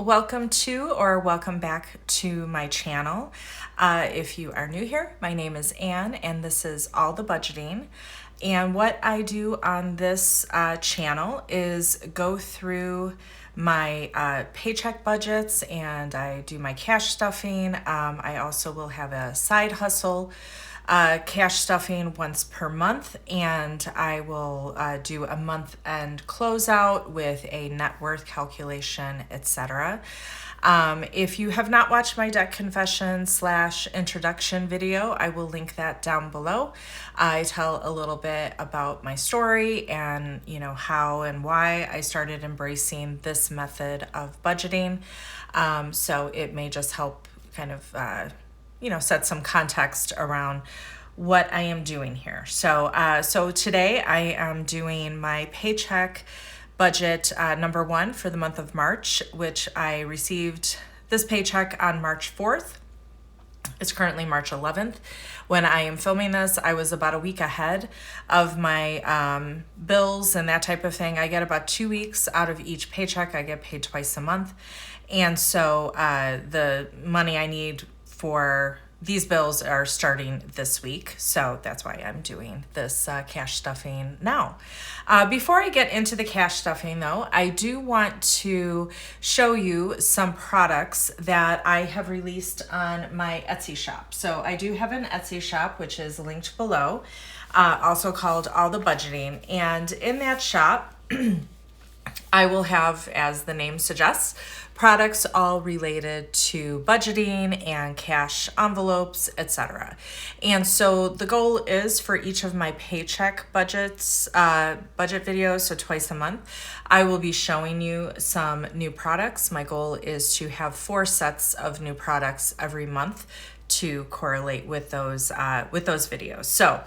welcome to or welcome back to my channel. If you are new here, my name is Anne and this is All the Budgeting. And what I do on this channel is go through my paycheck budgets, and I do my cash stuffing. I also will have a side hustle cash stuffing once per month, and I will do a month-end closeout with a net worth calculation, etc. If you have not watched my debt confession / introduction video, I will link that down below. I tell a little bit about my story and how and why I started embracing this method of budgeting. So it may just help kind of set some context around what I am doing here. So today I am doing my paycheck budget number 1 for the month of March, which I received this paycheck on March 4th. It's currently March 11th. When I am filming this, I was about a week ahead of my bills and that type of thing. I get about 2 weeks out of each paycheck. I get paid twice a month. And so the money I need for these bills are starting this week, so that's why I'm doing this cash stuffing now. Before I get into the cash stuffing though, I do want to show you some products that I have released on my Etsy shop. So I do have an Etsy shop, which is linked below, also called All the Budgeting. And in that shop, I will have, as the name suggests, products all related to budgeting and cash envelopes, etc. And so the goal is for each of my paycheck budget videos, so twice a month, I will be showing you some new products. My goal is to have 4 sets of new products every month to correlate with those videos. So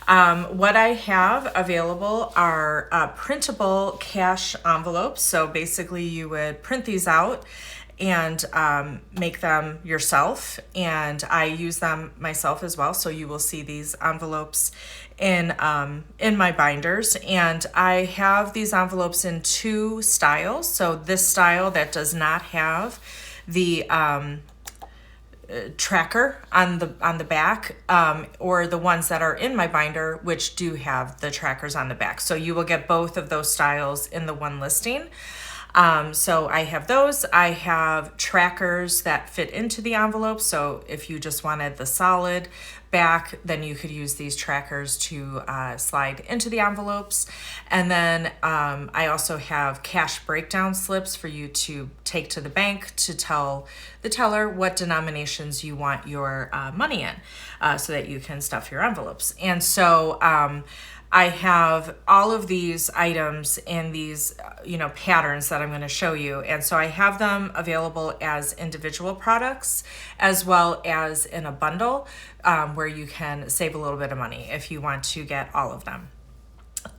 what I have available are printable cash envelopes. So basically you would print these out and make them yourself, and I use them myself as well. So you will see these envelopes in my binders, and I have these envelopes in 2 styles. So this style that does not have the tracker on the back, or the ones that are in my binder which do have the trackers on the back. So you will get both of those styles in the one listing. So I have those. I have trackers that fit into the envelope. So if you just wanted the solid back, then you could use these trackers to slide into the envelopes. And then I also have cash breakdown slips for you to take to the bank to tell the teller what denominations you want your money in, so that you can stuff your envelopes. And so I have all of these items in these, patterns that I'm going to show you. And so I have them available as individual products as well as in a bundle, where you can save a little bit of money if you want to get all of them.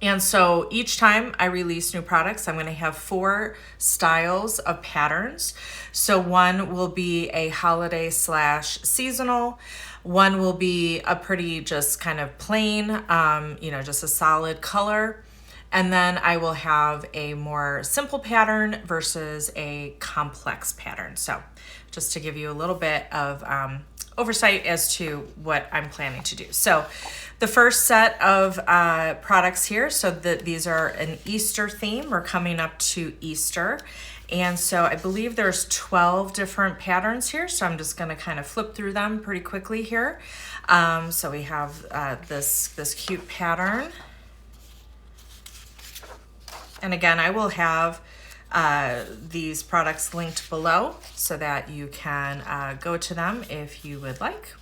And so each time I release new products, I'm going to have 4 styles of patterns. So one will be a holiday / seasonal. One will be a pretty just kind of plain, just a solid color. And then I will have a more simple pattern versus a complex pattern. So just to give you a little bit of oversight as to what I'm planning to do. So the first set of products here, so these are an Easter theme. We're coming up to Easter. And so I believe there's 12 different patterns here. So I'm just going to kind of flip through them pretty quickly here. So we have this cute pattern. And again, I will have these products linked below so that you can go to them if you would like.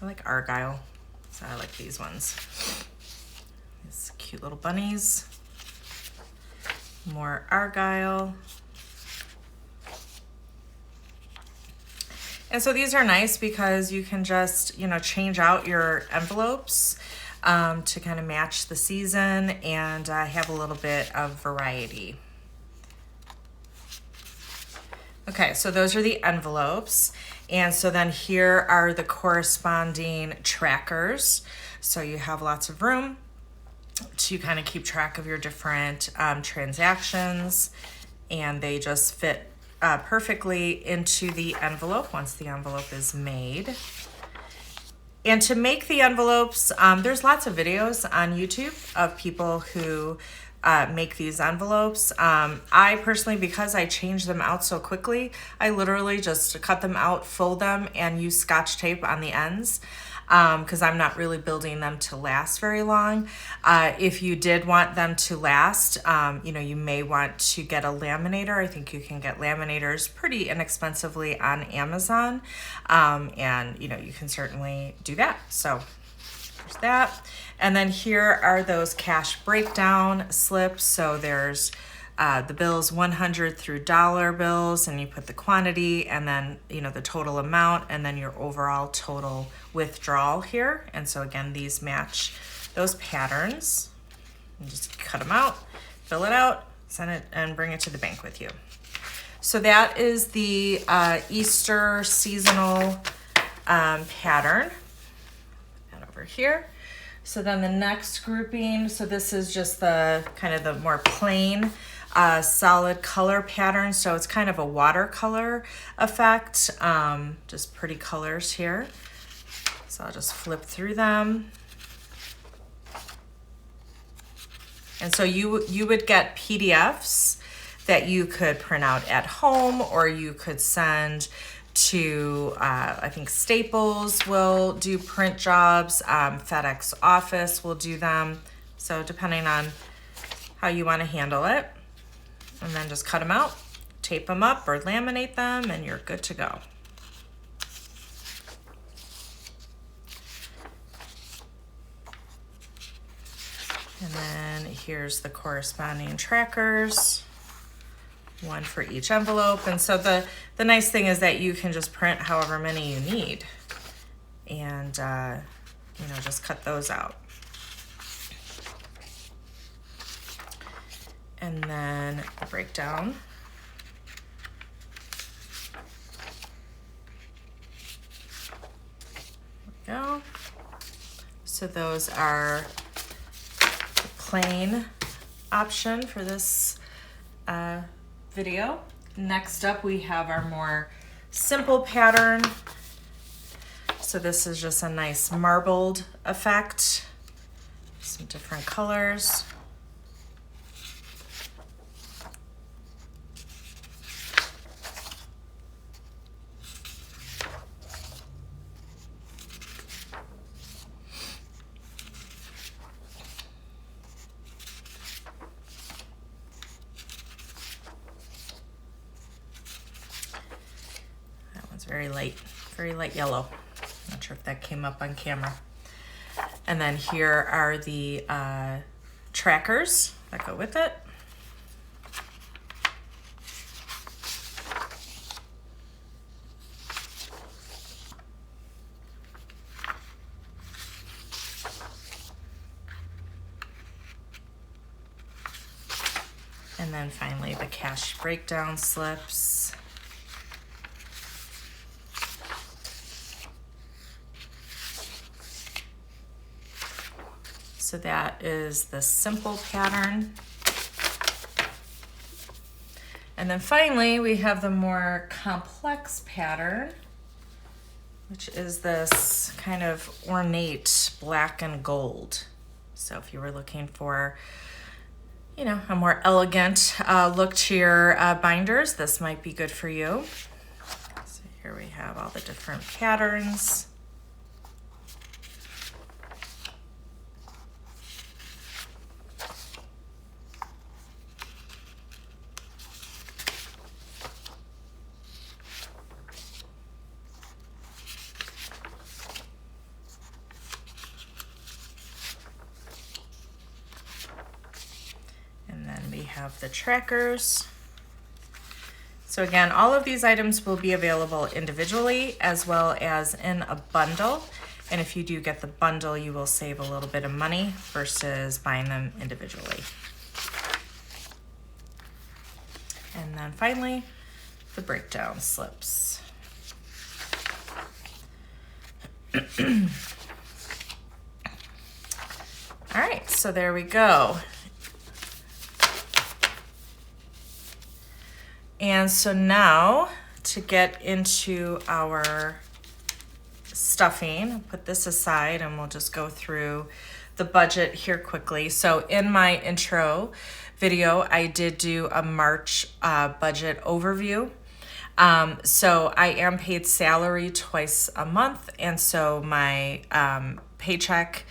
I like Argyle, so I like these ones. These cute little bunnies. More Argyle. And so these are nice because you can just, change out your envelopes to kind of match the season and have a little bit of variety. Okay, so those are the envelopes. And so then here are the corresponding trackers. So you have lots of room to kind of keep track of your different transactions, and they just fit perfectly into the envelope once the envelope is made. And to make the envelopes, there's lots of videos on YouTube of people who make these envelopes. I personally, because I change them out so quickly, I literally just cut them out, fold them, and use Scotch tape on the ends, because I'm not really building them to last very long. If you did want them to last, you may want to get a laminator. I think you can get laminators pretty inexpensively on Amazon, and you can certainly do that. So there's that. And then here are those cash breakdown slips. So there's the bills, 100 through dollar bills, and you put the quantity and then the total amount and then your overall total withdrawal here. And so again, these match those patterns. You just cut them out, fill it out, send it, and bring it to the bank with you. So that is the Easter seasonal pattern. Put that over here. So then the next grouping, so this is just the kind of the more plain solid color pattern. So it's kind of a watercolor effect, just pretty colors here. So I'll just flip through them. And so you would get PDFs that you could print out at home, or you could send to, I think Staples will do print jobs, FedEx Office will do them. So depending on how you want to handle it. And then just cut them out, tape them up or laminate them, and you're good to go. And then here's the corresponding trackers, one for each envelope. And so the nice thing is that you can just print however many you need, and just cut those out. And then the breakdown. There we go. So those are the plain option for this video. Next up, we have our more simple pattern. So this is just a nice marbled effect, some different colors. Very light yellow. Not sure if that came up on camera. And then here are the trackers that go with it. And then finally the cash breakdown slips. So that is the simple pattern. And then finally, we have the more complex pattern, which is this kind of ornate black and gold. So if you were looking for, a more elegant look to your binders, this might be good for you. So here we have all the different patterns. Have the trackers. So again, all of these items will be available individually as well as in a bundle. And if you do get the bundle, you will save a little bit of money versus buying them individually. And then finally, the breakdown slips. All right, so there we go. And so now to get into our stuffing, put this aside and we'll just go through the budget here quickly. So in my intro video, I did do a March budget overview. So I am paid salary twice a month, and so my paycheck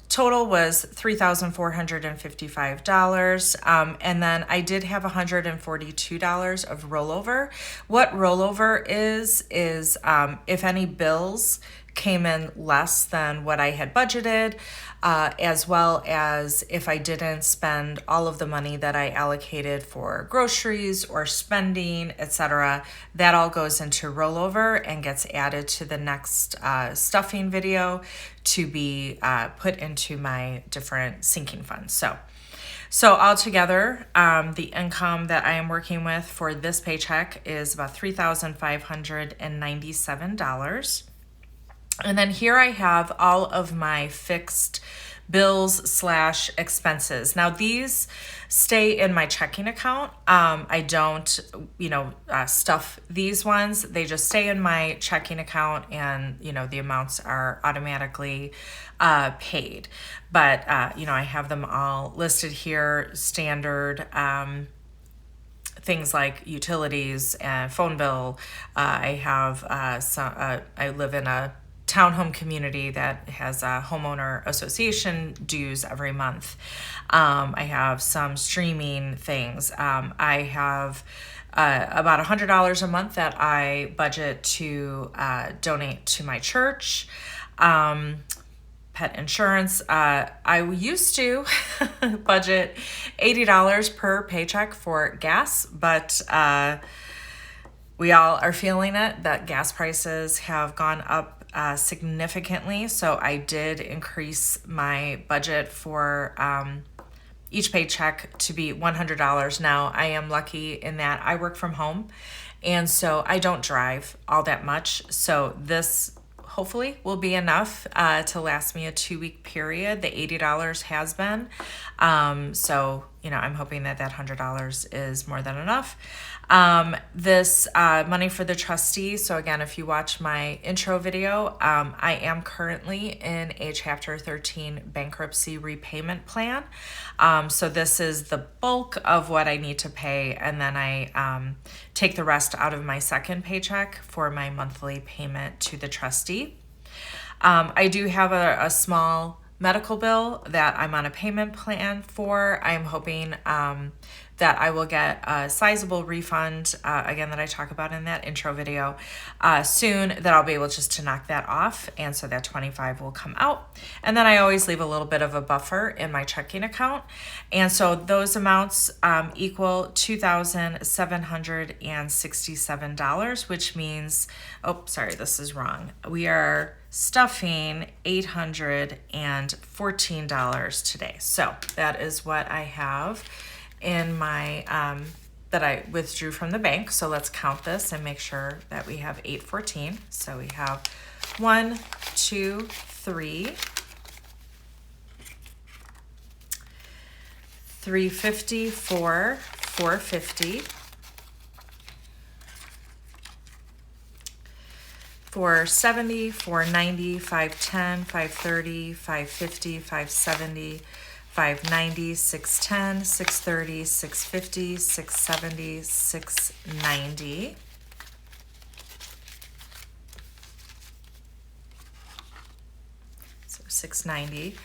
total was $3,455. And then I did have $142 of rollover. What rollover is if any bills came in less than what I had budgeted, as well as if I didn't spend all of the money that I allocated for groceries or spending, etc. That all goes into rollover and gets added to the next stuffing video to be put into my different sinking funds. So altogether, the income that I am working with for this paycheck is about $3,597. And then here I have all of my fixed bills / expenses. Now these stay in my checking account. I don't, stuff these ones. They just stay in my checking account, and the amounts are automatically paid. But I have them all listed here, standard. Things like utilities and phone bill. I have I live in a townhome community that has a homeowner association dues every month. I have some streaming things. I have about $100 a month that I budget to donate to my church. Pet insurance. I used to budget $80 per paycheck for gas, but we all are feeling it that gas prices have gone up significantly. So I did increase my budget for each paycheck to be $100. Now I am lucky in that I work from home, and so I don't drive all that much. So this hopefully will be enough to last me a 2-week period. The $80 has been. So, I'm hoping that $100 is more than enough. This money for the trustee. So again, if you watch my intro video, I am currently in a Chapter 13 bankruptcy repayment plan. So this is the bulk of what I need to pay, and then I take the rest out of my second paycheck for my monthly payment to the trustee. I do have a small medical bill that I'm on a payment plan for. I'm hoping that I will get a sizable refund, again, that I talk about in that intro video soon, that I'll be able just to knock that off, and so that $25 will come out. And then I always leave a little bit of a buffer in my checking account, and so those amounts equal $2,767, which means, this is wrong. We are stuffing $814 today. So that is what I have in my that I withdrew from the bank. So let's count this and make sure that we have 814. So we have 1, 2, 3, 350, 450, 470, 490, 510, 530, 550, 570, 590, 610, 630, 650, 670, 690. So 690,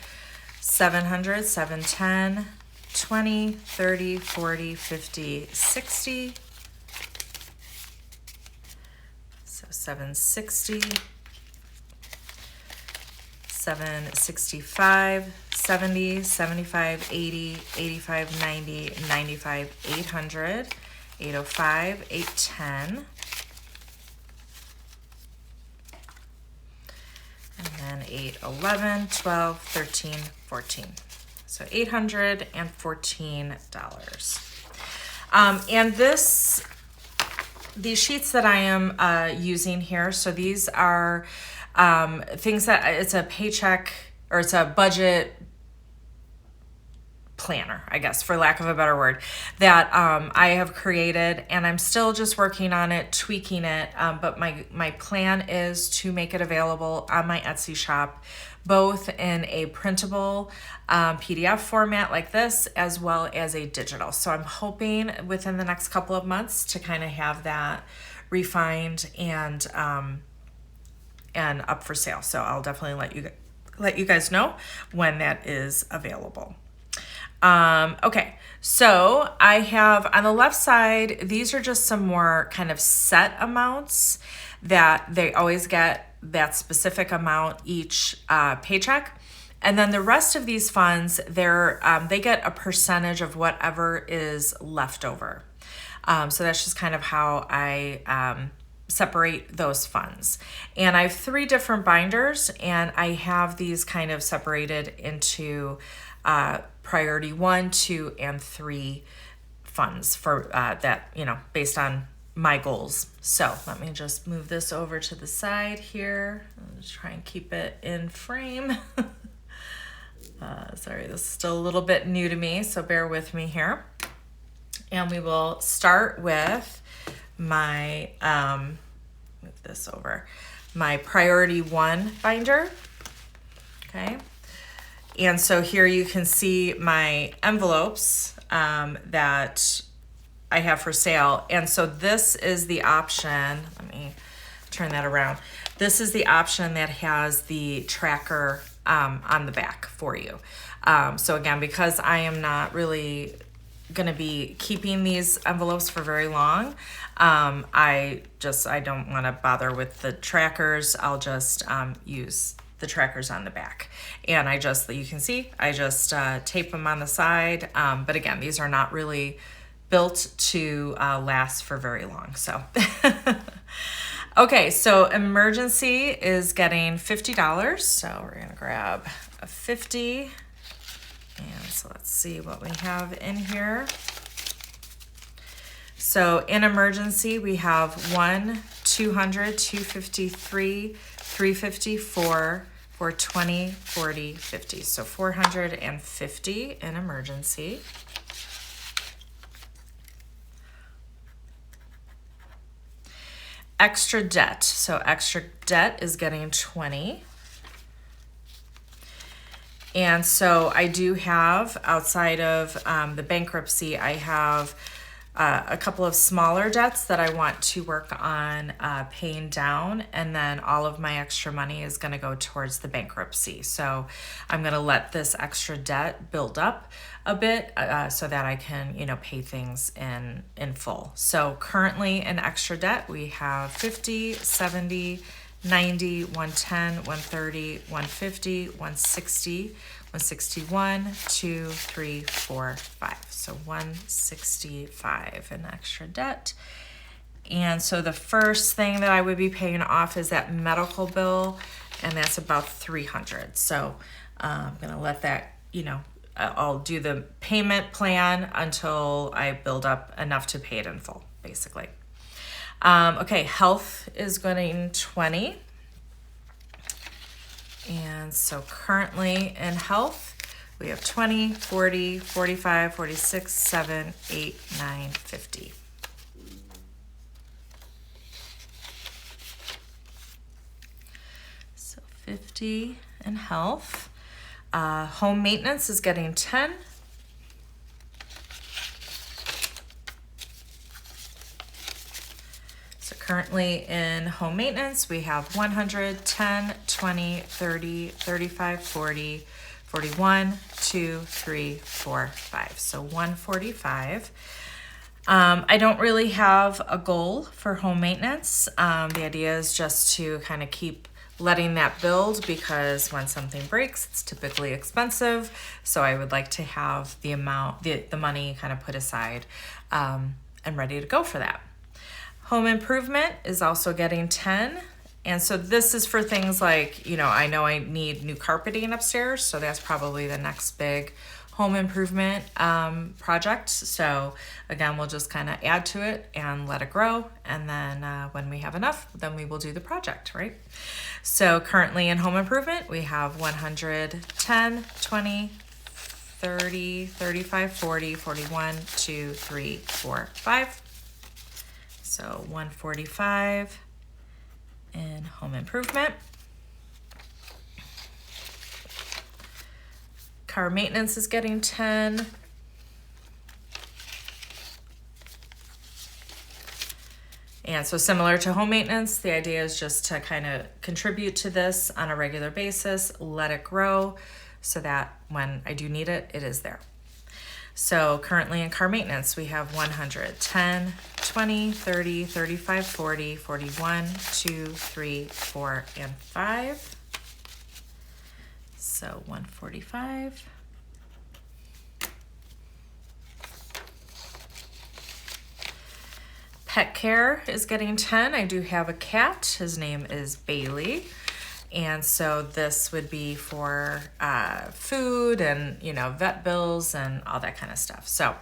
700, 710, 20, 30, 40, 50, 60. So 760, 765, 70, 75, 80, 85, 90, 95, 800, 805, 810. And then 8, 11, 12, 13, 14. So $814. And these sheets that I am using here, so these are things that it's a paycheck, or it's a budget planner, I guess, for lack of a better word, that I have created, and I'm still just working on it, tweaking it. But my plan is to make it available on my Etsy shop, both in a printable PDF format like this, as well as a digital. So I'm hoping within the next couple of months to kind of have that refined and up for sale. So I'll definitely let you guys know when that is available. Okay, so I have on the left side, these are just some more kind of set amounts that they always get that specific amount each paycheck. And then the rest of these funds, they get a percentage of whatever is left over. So that's just kind of how I separate those funds. And I have 3 different binders, and I have these kind of separated into priority 1, 2, and 3 funds for that, based on my goals. So let me just move this over to the side here. I'll just try and keep it in frame. Sorry, this is still a little bit new to me, so bear with me here. And we will start with my, move this over, my priority 1 binder. Okay. And so here you can see my envelopes that I have for sale. And so this is the option. Let me turn that around. This is the option that has the tracker on the back for you. So again, because I am not really going to be keeping these envelopes for very long, I don't want to bother with the trackers. I'll just use the trackers on the back. And you can see, I just tape them on the side. But again, these are not really built to last for very long. So, okay, so emergency is getting $50. So we're gonna grab a 50. And so let's see what we have in here. So in emergency, we have 1, 200, 253, 350, 420, 40, 50. So 450 in emergency. Extra debt. So extra debt is getting 20. And so I do have, outside of the bankruptcy, I have a couple of smaller debts that I want to work on paying down, and then all of my extra money is going to go towards the bankruptcy. So I'm going to let this extra debt build up a bit so that I can, pay things in full. So currently in extra debt, we have 50, 70, 90, 110, 130, 150, 160, 161, 2, 3, 4, 5. So 165 in extra debt. And so the first thing that I would be paying off is that medical bill, and that's about 300. So I'm going to let that, I'll do the payment plan until I build up enough to pay it in full, basically. Okay, health is going 20. And so currently in health, we have 20, 40, 45, 46, 7, 8, 9, 50. So 50 in health. Home maintenance is getting 10. Currently in home maintenance, we have 100, 10, 20, 30, 35, 40, 41, 2, 3, 4, 5. So 145. I don't really have a goal for home maintenance. The idea is just to kind of keep letting that build, because when something breaks, it's typically expensive. So I would like to have the money kind of put aside and ready to go for that. Home improvement is also getting 10. And so this is for things like, I know I need new carpeting upstairs. So that's probably the next big home improvement project. So again, we'll just kind of add to it and let it grow. And then when we have enough, then we will do the project, right? So currently in home improvement, we have 100, 10, 20, 30, 35, 40, 41, 2, 3, 4, 5. So 145 in home improvement. Car maintenance is getting 10. And so similar to home maintenance, the idea is just to kind of contribute to this on a regular basis, let it grow so that when I do need it, it is there. So currently in car maintenance, we have 100, 10, 20, 30, 35, 40, 41, 2, 3, 4, and 5. So 145. Pet care is getting 10. I do have a cat. His name is Bailey. And so this would be for food and, vet bills and all that kind of stuff. So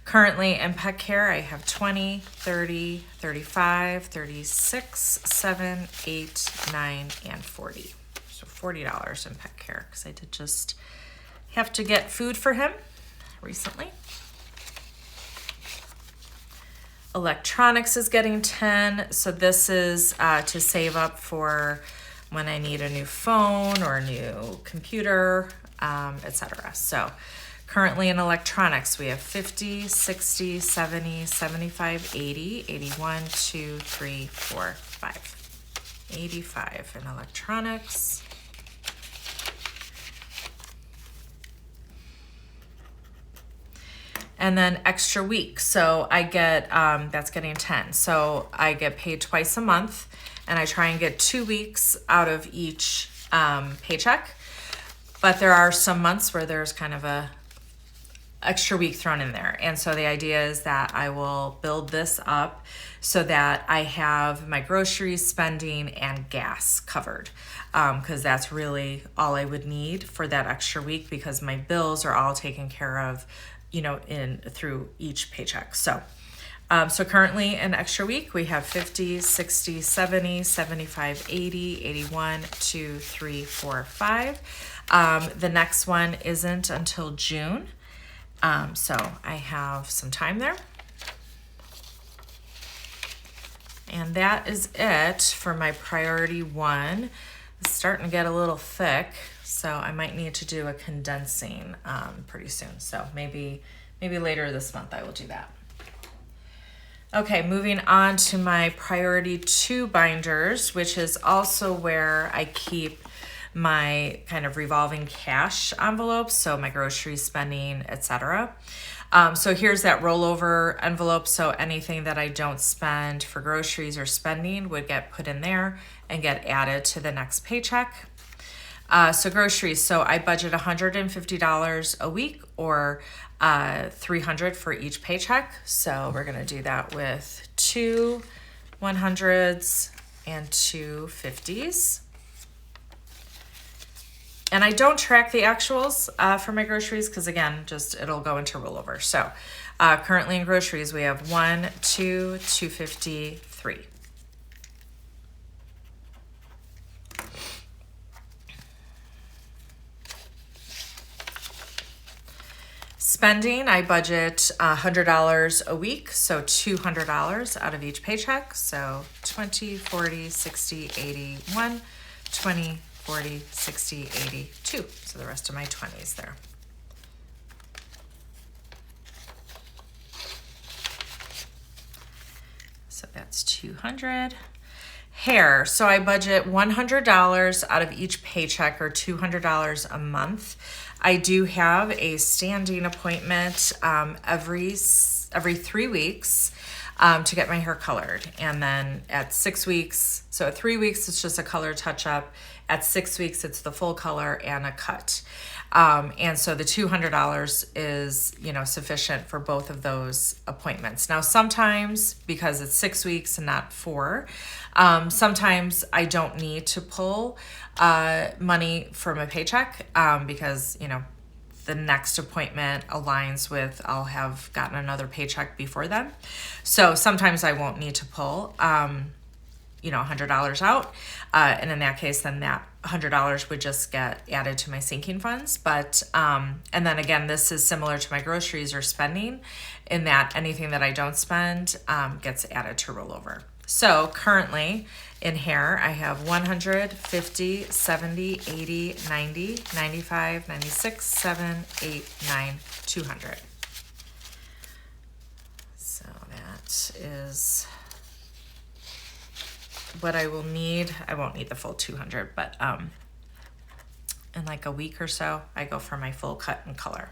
currently in pet care, I have 20, 30, 35, 36, 7, 8, 9, and 40. So $40 in pet care because I did just have to get food for him recently. Electronics is getting 10. So this is to save up for when I need a new phone or a new computer, etc. So currently in electronics, we have 50, 60, 70, 75, 80, 81, 2, 3, 4, 5. 85 in electronics. And then extra week. So I get, that's getting 10. So I get paid twice a month and I try and get 2 weeks out of each paycheck. But there are some months where there's kind of a extra week thrown in there. And so the idea is that I will build this up so that I have my groceries, spending, and gas covered. Because that's really all I would need for that extra week because my bills are all taken care of through each paycheck. So currently in extra week, we have 50, 60, 70, 75, 80, 81, 2, 3, 4, 5. The next one isn't until June. So I have some time there. And that is it for my priority one. It's starting to get a little thick. So I might need to do a condensing pretty soon. So maybe later this month I will do that. Okay, moving on to my priority 2 binders, which is also where I keep my kind of revolving cash envelopes, so my groceries, spending, etc. So here's that rollover envelope. So anything that I don't spend for groceries or spending would get put in there and get added to the next paycheck. So groceries, so I budget $150 a week or $300 for each paycheck. So we're gonna do that with 2 100s and 2 50s. And I don't track the actuals for my groceries because again, it'll go into rollover. So currently in groceries, we have 1, 2, 250, 3. Spending, I budget $100 a week, so $200 out of each paycheck. So 20, 40, 60, 80, 1, 20, 40, 60, 80, 2. So the rest of my 20s there. So that's 200. Hair, so I budget $100 out of each paycheck or $200 a month. I do have a standing appointment every 3 weeks to get my hair colored. And then at 6 weeks, so at 3 weeks, it's just a color touch up. At 6 weeks, it's the full color and a cut. And so the $200 is, sufficient for both of those appointments. Now, sometimes because it's 6 weeks and not 4, sometimes I don't need to pull money from a paycheck because, the next appointment aligns with I'll have gotten another paycheck before then. So sometimes I won't need to pull. $100 out. And in that case, then that $100 would just get added to my sinking funds. But, and then again, this is similar to my groceries or spending in that anything that I don't spend gets added to rollover. So currently in here, I have 100, 50, 70, 80, 90, 95, 96, 7, 8, 9, 200. So that is what I will need. I won't need the full 200, but in like a week or so, I go for my full cut and color.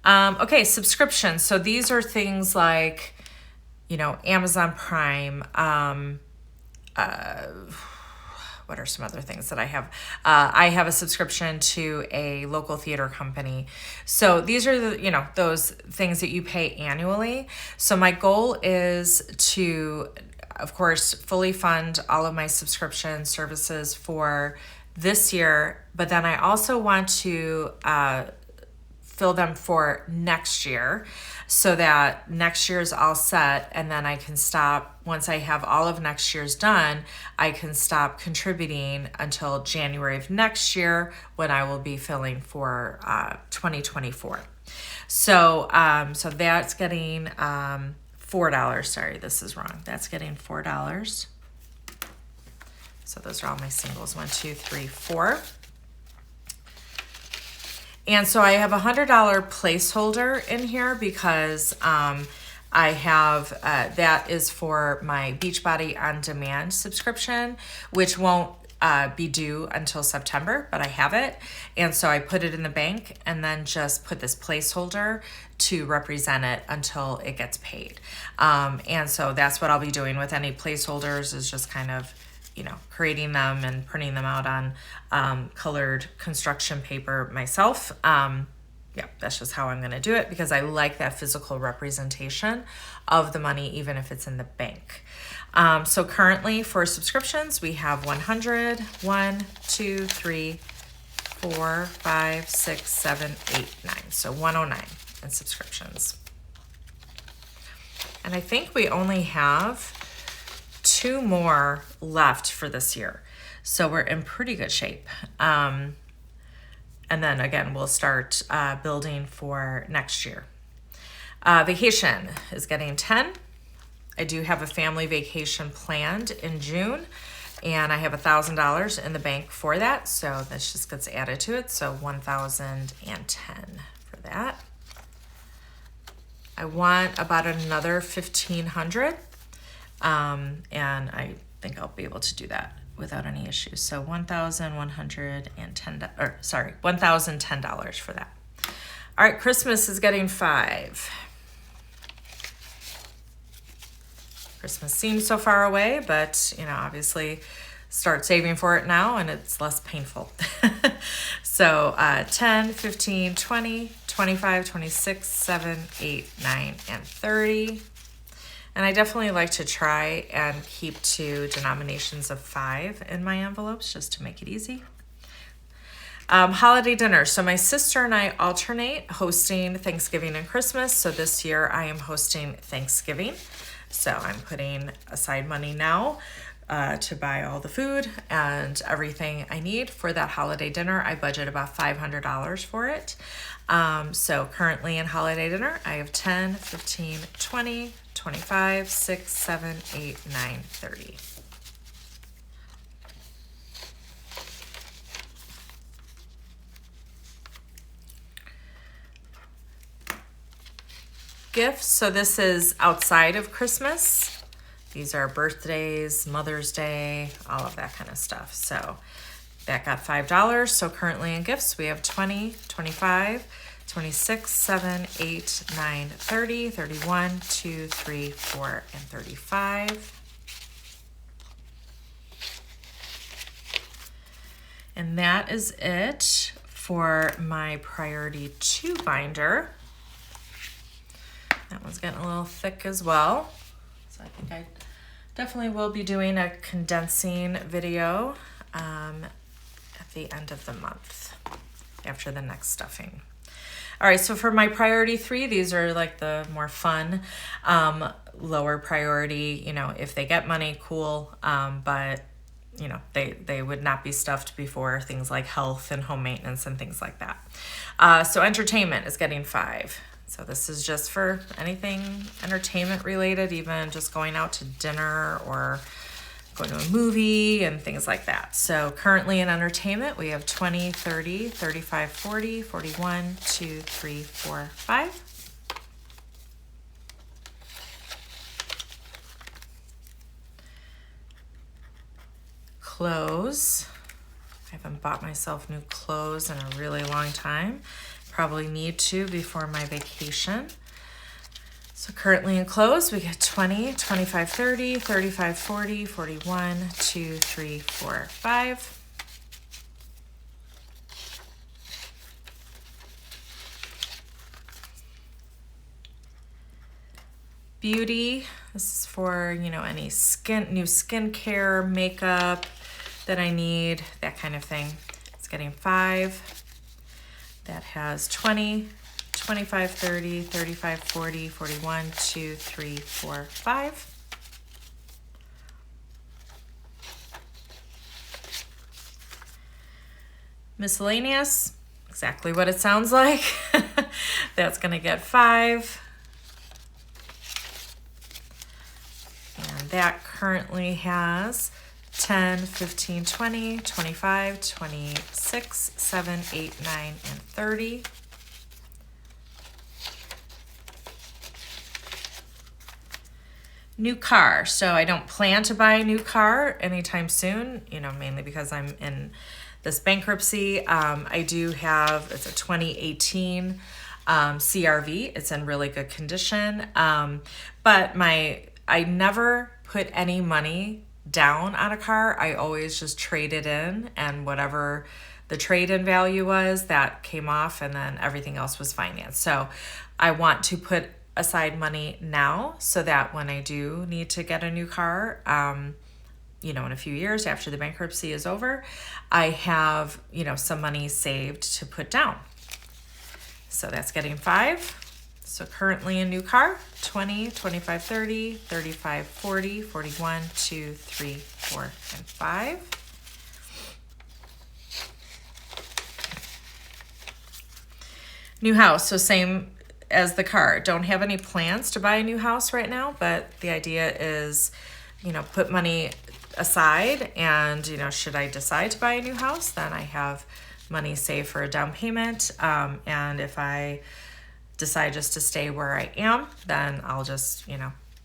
Okay, subscriptions. So these are things like, Amazon Prime. What are some other things that I have? I have a subscription to a local theater company. So these are those things that you pay annually. So my goal is to, of course, fully fund all of my subscription services for this year, but then I also want to fill them for next year so that next year's all set, and then I can stop. Once I have all of next year's done, I can stop contributing until January of next year when I will be filling for 2024. So that's getting $4. Sorry, this is wrong. That's getting $4. So those are all my singles, 1, 2, 3, 4. And so I have $100 placeholder in here because I have, that is for my Beachbody On Demand subscription, which won't be due until September, but I have it. And so I put it in the bank and then just put this placeholder to represent it until it gets paid. And so that's what I'll be doing with any placeholders, is just kind of creating them and printing them out on colored construction paper myself. That's just how I'm going to do it because I like that physical representation of the money, even if it's in the bank. So currently for subscriptions, we have 100, 1, 2, 3, 4, 5, 6, 7, 8, 9. So 109 in subscriptions. And I think we only have 2 more left for this year. So we're in pretty good shape. And then again, we'll start building for next year. Vacation is getting 10. I do have a family vacation planned in June, and I have $1,000 in the bank for that. So this just gets added to it. So 1,010 for that. I want about another 1,500. And I think I'll be able to do that without any issues. So $1,010 for that. All right, Christmas is getting 5. Christmas seems so far away, but obviously start saving for it now and it's less painful. So 10, 15, 20, 25, 26, 7, 8, 9, and 30. And I definitely like to try and keep to denominations of 5 in my envelopes just to make it easy. Holiday dinner. So my sister and I alternate hosting Thanksgiving and Christmas. So this year I am hosting Thanksgiving. So I'm putting aside money now to buy all the food and everything I need for that holiday dinner. I budget about $500 for it. So currently in holiday dinner, I have 10, 15, 20, 25, 6, 7, 8, 9, 30. Gifts. So this is outside of Christmas. These are birthdays, Mother's Day, all of that kind of stuff. So that got $5. So currently in gifts, we have 20, 25, 26, 7, 8, 9, 30, 31, 2, 3, 4, and 35. And that is it for my priority 2 binder. That one's getting a little thick as well. So I think I definitely will be doing a condensing video at the end of the month after the next stuffing. All right, so for my priority 3, these are like the more fun, lower priority. If they get money, cool, but they would not be stuffed before things like health and home maintenance and things like that. So entertainment is getting 5. So this is just for anything entertainment related, even just going out to dinner or going to a movie and things like that. So currently in entertainment, we have 20, 30, 35, 40, 41, 2, 3, 4, 5. Clothes. I haven't bought myself new clothes in a really long time. Probably need to before my vacation. So currently in clothes, we get 20, 25, 30, 35, 40, 41, 2, 3, 4, 5. Beauty, this is for, any new skincare, makeup that I need, that kind of thing. It's getting 5. That has 20, 25, 30, 35, 40, 41, 2, 3, 4, 5. Miscellaneous, exactly what it sounds like. That's going to get 5. And that currently has 10, 15, 20, 25, 26, 7, 8, 9, and 30. New car. So I don't plan to buy a new car anytime soon, mainly because I'm in this bankruptcy. I do have, it's a 2018 CRV. It's in really good condition. But I never put any money down on a car. I always just trade it in, and whatever the trade-in value was, that came off, and then everything else was financed. So I want to put aside money now so that when I do need to get a new car, in a few years after the bankruptcy is over, I have, some money saved to put down. So that's getting 5. So currently a new car, 20, 25, 30, 35, 40, 41, 2, 3, 4, and 5. New house, so same as the car. Don't have any plans to buy a new house right now, but the idea is, put money aside, and, should I decide to buy a new house, then I have money saved for a down payment. And if I decide just to stay where I am, then I'll just,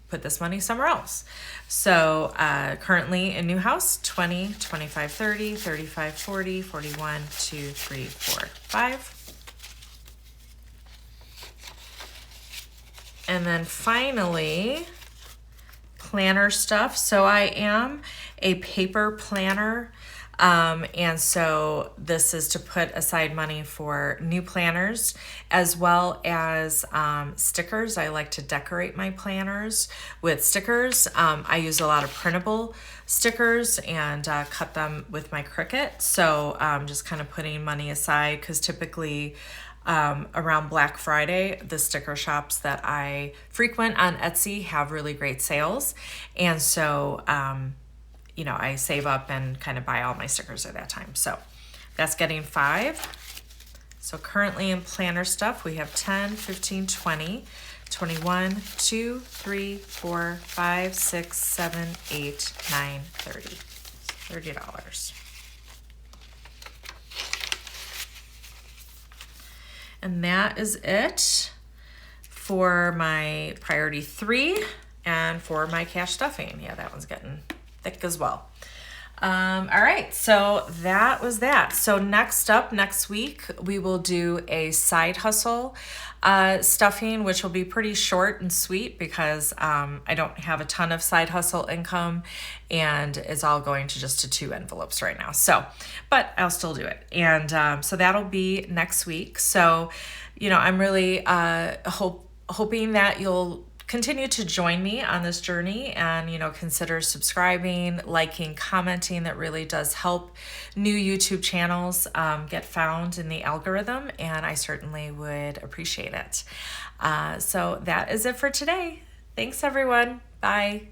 put this money somewhere else. So currently in new house, 20, 25, 30, 35, 40, 41, 2, 3, 4, 5. And then finally, planner stuff. So I am a paper planner. And so this is to put aside money for new planners as well as stickers. I like to decorate my planners with stickers. I use a lot of printable stickers and cut them with my Cricut. So just kind of putting money aside, because typically around Black Friday, the sticker shops that I frequent on Etsy have really great sales. And so I save up and kind of buy all my stickers at that time. So that's getting 5. So currently in planner stuff, we have 10, 15, 20, 21, 2, 3, 4, 5, 6, 7, 8, 9, 30. $30. And that is it for my priority 3 and for my cash stuffing. Yeah, that one's getting thick as well. All right, so that was that. So next week, we will do a side hustle stuffing, which will be pretty short and sweet because I don't have a ton of side hustle income, and it's all going to just to 2 envelopes right now. So, but I'll still do it. And so that'll be next week. So, I'm really hoping that you'll continue to join me on this journey and, consider subscribing, liking, commenting. That really does help new YouTube channels get found in the algorithm, and I certainly would appreciate it. So that is it for today. Thanks, everyone. Bye.